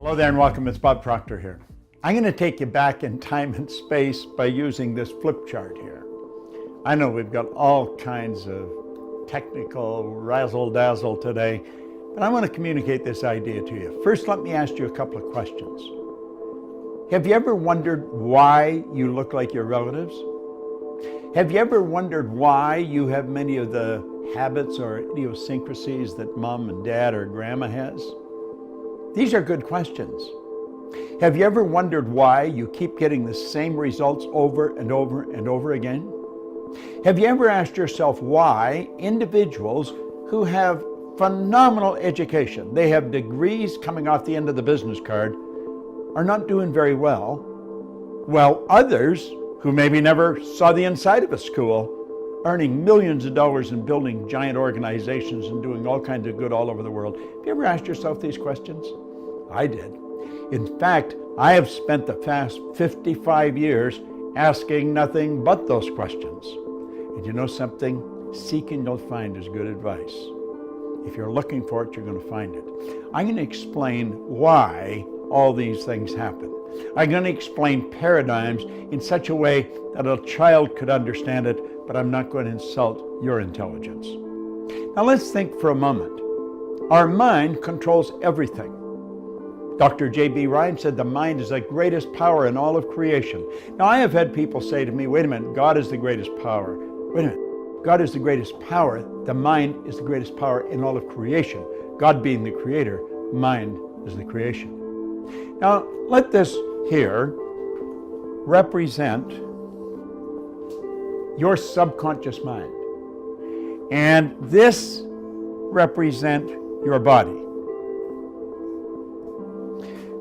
Hello there and welcome. It's Bob Proctor here. I'm going to take you back in time and space by using this flip chart here. I know we've got all kinds of technical razzle-dazzle today, but I want to communicate this idea to you. First, let me ask you a couple of questions. Have you ever wondered why you look like your relatives? Have you ever wondered why you have many of the habits or idiosyncrasies that mom and dad or grandma has? These are good questions. Have you ever wondered why you keep getting the same results over and over and over again? Have you ever asked yourself why individuals who have phenomenal education, they have degrees coming off the end of the business card, are not doing very well, while others who maybe never saw the inside of a school, earning millions of dollars and building giant organizations and doing all kinds of good all over the world? Have you ever asked yourself these questions? I did. In fact, I have spent the past 55 years asking nothing but those questions. And you know something? Seeking you'll find is good advice. If you're looking for it, you're going to find it. I'm going to explain why all these things happen. I'm going to explain paradigms in such a way that a child could understand it, but I'm not going to insult your intelligence. Now let's think for a moment. Our mind controls everything. Dr. J.B. Ryan said the mind is the greatest power in all of creation. Now I have had people say to me, wait a minute, God is the greatest power. Wait a minute, God is the greatest power. The mind is the greatest power in all of creation. God being the creator, mind is the creation. Now let this here represent your subconscious mind. And this represent your body.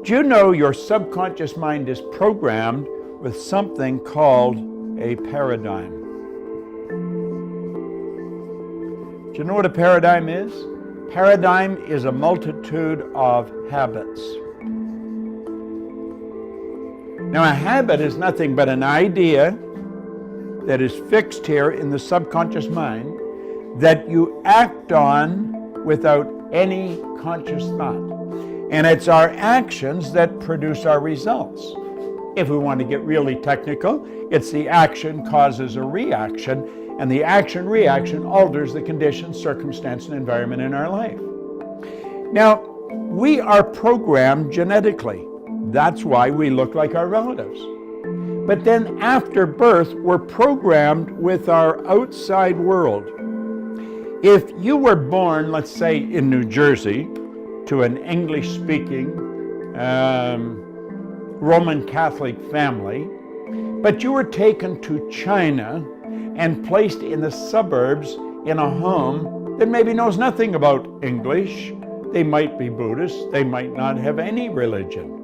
Do you know your subconscious mind is programmed with something called a paradigm? Do you know what a paradigm is? Paradigm is a multitude of habits. Now a habit is nothing but an idea that is fixed here in the subconscious mind that you act on without any conscious thought. And it's our actions that produce our results. If we want to get really technical, it's the action causes a reaction, and the action-reaction alters the conditions, circumstance, and environment in our life. Now, we are programmed genetically. That's why we look like our relatives. But then after birth, we're programmed with our outside world. If you were born, let's say, in New Jersey, to an English-speaking Roman Catholic family, but you were taken to China and placed in the suburbs in a home that maybe knows nothing about English. They might be Buddhist, they might not have any religion.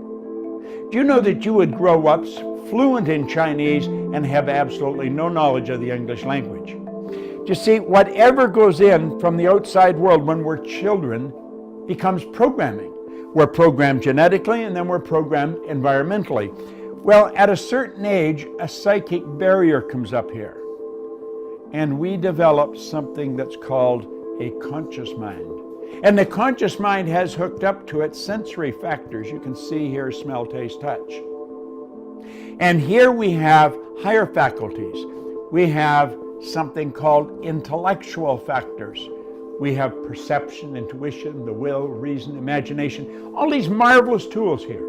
Do you know that you would grow up fluent in Chinese and have absolutely no knowledge of the English language? Do you see, whatever goes in from the outside world when we're children becomes programming. We're programmed genetically and then we're programmed environmentally. Well, at a certain age, a psychic barrier comes up here. And we develop something that's called a conscious mind. And the conscious mind has hooked up to it sensory factors. You can see here, smell, taste, touch. And here we have higher faculties. We have something called intellectual factors. We have perception, intuition, the will, reason, imagination, all these marvelous tools here.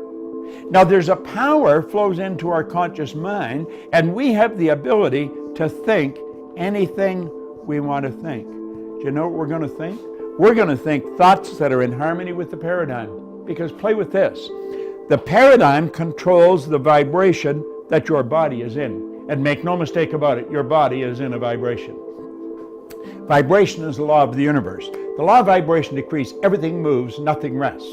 Now there's a power flows into our conscious mind, and we have the ability to think anything we want to think. Do you know what we're going to think? We're going to think thoughts that are in harmony with the paradigm. Because play with this. The paradigm controls the vibration that your body is in. And make no mistake about it, your body is in a vibration. Vibration is the law of the universe. The law of vibration decrees everything moves, nothing rests.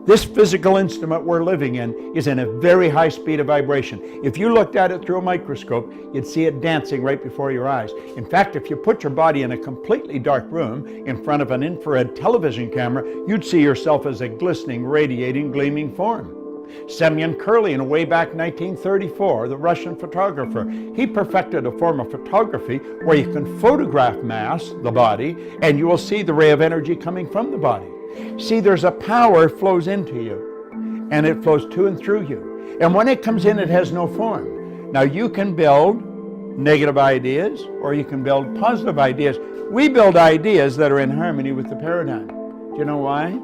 This physical instrument we're living in is in a very high speed of vibration. If you looked at it through a microscope, you'd see it dancing right before your eyes. In fact, if you put your body in a completely dark room in front of an infrared television camera, you'd see yourself as a glistening, radiating, gleaming form. Semyon Kurlin, way back in 1934, the Russian photographer, he perfected a form of photography where you can photograph mass, the body, and you will see the ray of energy coming from the body. See, there's a power flows into you. and it flows to and through you. And when it comes in, it has no form. Now you can build negative ideas or you can build positive ideas. We build ideas that are in harmony with the paradigm. Do you know why?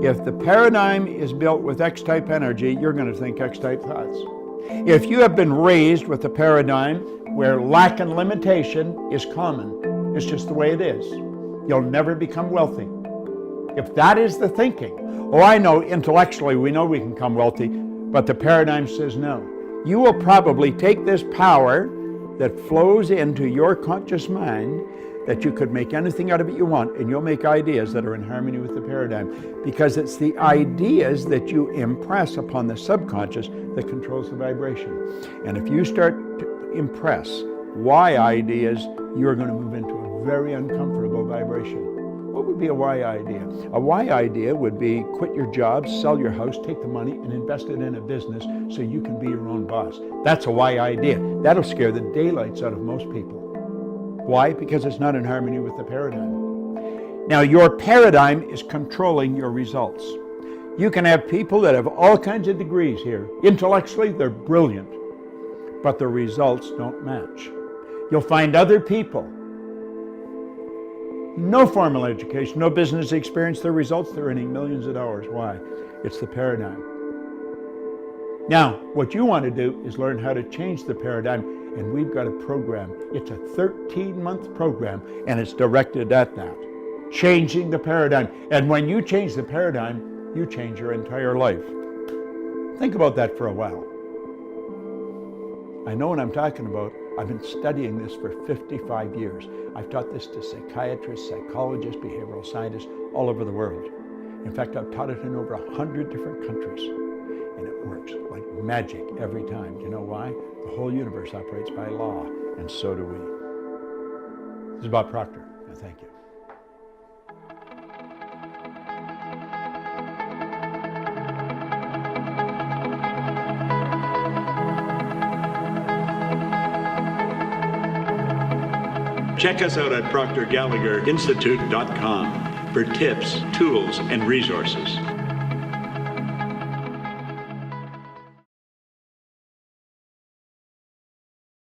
If the paradigm is built with X-type energy, you're going to think X-type thoughts. If you have been raised with a paradigm where lack and limitation is common, it's just the way it is, you'll never become wealthy. If that is the thinking, oh, I know intellectually we know we can become wealthy, but the paradigm says no. You will probably take this power that flows into your conscious mind, that you could make anything out of it you want, and you'll make ideas that are in harmony with the paradigm, because it's the ideas that you impress upon the subconscious that controls the vibration. And if you start to impress why ideas, you're going to move into a very uncomfortable vibration. What would be a why idea? A why idea would be quit your job, sell your house, take the money and invest it in a business so you can be your own boss. That's a why idea. That'll scare the daylights out of most people. Why? Because it's not in harmony with the paradigm. Now, your paradigm is controlling your results. You can have people that have all kinds of degrees here. Intellectually, they're brilliant, but the results don't match. You'll find other people, no formal education, no business experience, their results, they're earning millions of dollars. Why? It's the paradigm. Now, what you want to do is learn how to change the paradigm, and we've got a program. It's a 13-month program, and it's directed at that, changing the paradigm. And when you change the paradigm, you change your entire life. Think about that for a while. I know what I'm talking about. I've been studying this for 55 years. I've taught this to psychiatrists, psychologists, behavioral scientists all over the world. In fact, I've taught it in over 100 different countries. And it works like magic every time. Do you know why? The whole universe operates by law, and so do we. This is Bob Proctor, and thank you. Check us out at ProctorGallagherInstitute.com for tips, tools, and resources.